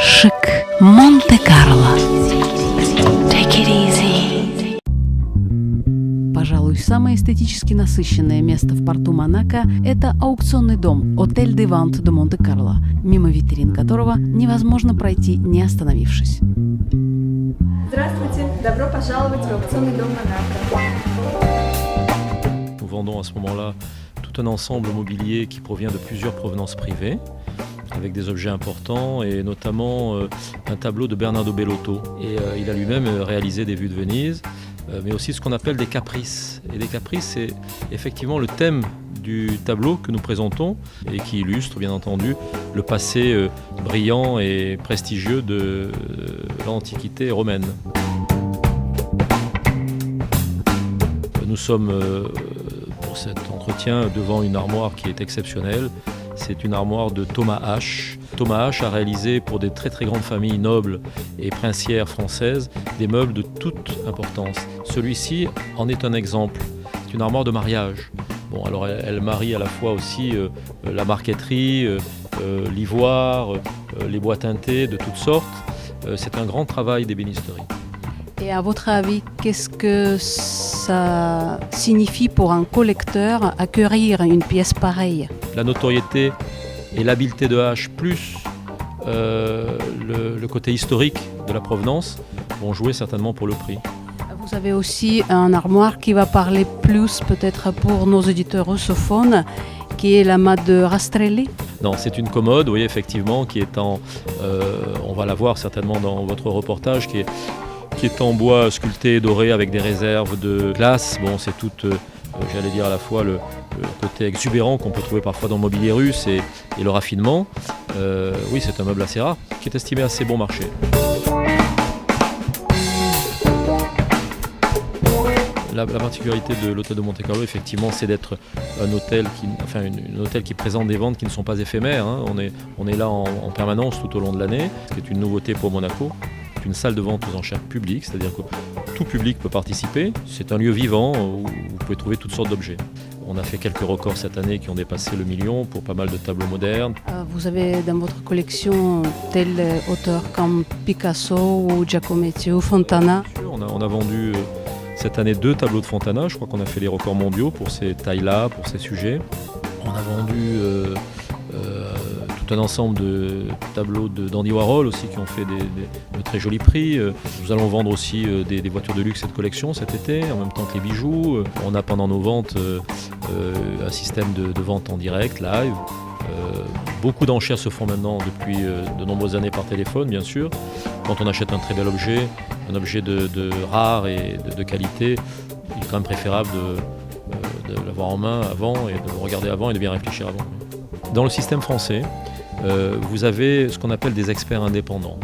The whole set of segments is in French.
Шик Монте-Карло. Take it easy. Пожалуй, самое эстетически насыщенное место в порту Монако – это аукционный дом «Отель де Вант де Монте-Карло», мимо витрин которого невозможно пройти, не остановившись. Здравствуйте! Добро пожаловать в аукционный дом Монако. Nous vendons à ce moment-là tout un ensemble mobilier qui provient de plusieurs provenances privées, avec des objets importants et notamment un tableau de Bernardo Bellotto. Et il a lui-même réalisé des vues de Venise, mais aussi ce qu'on appelle des caprices. Et les caprices, c'est effectivement le thème du tableau que nous présentons et qui illustre bien entendu le passé brillant et prestigieux de l'Antiquité romaine. Nous sommes pour cet entretien devant une armoire qui est exceptionnelle. C'est une armoire de Thomas H. Thomas H a réalisé pour des très grandes familles nobles et princières françaises des meubles de toute importance. Celui-ci en est un exemple. C'est une armoire de mariage. Bon, alors elle marie à la fois aussi la marqueterie, l'ivoire, les bois teintés de toutes sortes. C'est un grand travail d'ébénisterie. Et à votre avis, qu'est-ce que ça signifie pour un collecteur acquérir une pièce pareille? La notoriété et l'habileté de H, plus le côté historique de la provenance, vont jouer certainement pour le prix. Vous avez aussi un armoire qui va parler plus peut-être pour nos auditeurs russophones, qui est la main de Rastrelli. Non, c'est une commode, oui, effectivement, qui est en... on va la voir certainement dans votre reportage, qui est en bois sculpté et doré avec des réserves de glace. Bon, c'est tout, j'allais dire à la fois le côté exubérant qu'on peut trouver parfois dans le mobilier russe et le raffinement. Oui, c'est un meuble assez rare, qui est estimé assez bon marché. La particularité de l'hôtel de Monte-Carlo, effectivement, c'est d'être un hôtel un hôtel qui présente des ventes qui ne sont pas éphémères. Hein. On est là en permanence tout au long de l'année, ce qui est une nouveauté pour Monaco. C'est une salle de vente aux enchères publiques, c'est-à-dire que tout public peut participer. C'est un lieu vivant où vous pouvez trouver toutes sortes d'objets. On a fait quelques records cette année qui ont dépassé le million pour pas mal de tableaux modernes. Vous avez dans votre collection tel auteur comme Picasso ou Giacometti ou Fontana. On a vendu cette année 2 tableaux de Fontana. Je crois qu'on a fait les records mondiaux pour ces tailles-là, pour ces sujets. On a vendu tout un ensemble de tableaux d'Andy Warhol aussi qui ont fait de très jolis prix. Nous allons vendre aussi des voitures de luxe cette collection cet été, en même temps que les bijoux. On a pendant nos ventes un système de vente en direct, live. Beaucoup d'enchères se font maintenant depuis de nombreuses années par téléphone, bien sûr. Quand on achète un très bel objet, un objet de rare et de qualité, il est quand même préférable de l'avoir en main avant et de le regarder avant et de bien réfléchir avant. Dans le système français, vous avez ce qu'on appelle des experts indépendants.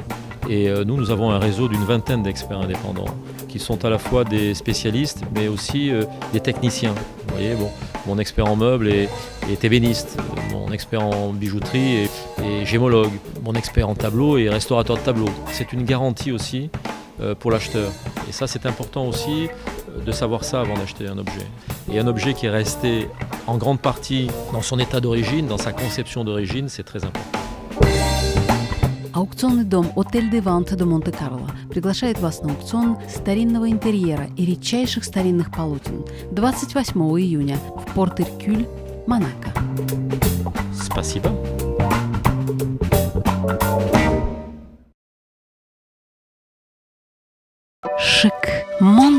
Et nous avons un réseau d'une vingtaine d'experts indépendants qui sont à la fois des spécialistes mais aussi des techniciens. Vous voyez, bon, mon expert en meubles est ébéniste, mon expert en bijouterie est gémologue, mon expert en tableau est restaurateur de tableaux. C'est une garantie aussi pour l'acheteur. Et ça, c'est important aussi de savoir ça avant d'acheter un objet. Et un objet qui est resté en grande partie dans son état d'origine, dans sa conception d'origine, c'est très important. Аукционный дом «Отель де Вант де Монте-Карло» приглашает вас на аукцион старинного интерьера и редчайших старинных полотен 28 июня в Порт-Эркюль, Монако. Спасибо. Шик Монте-Карло.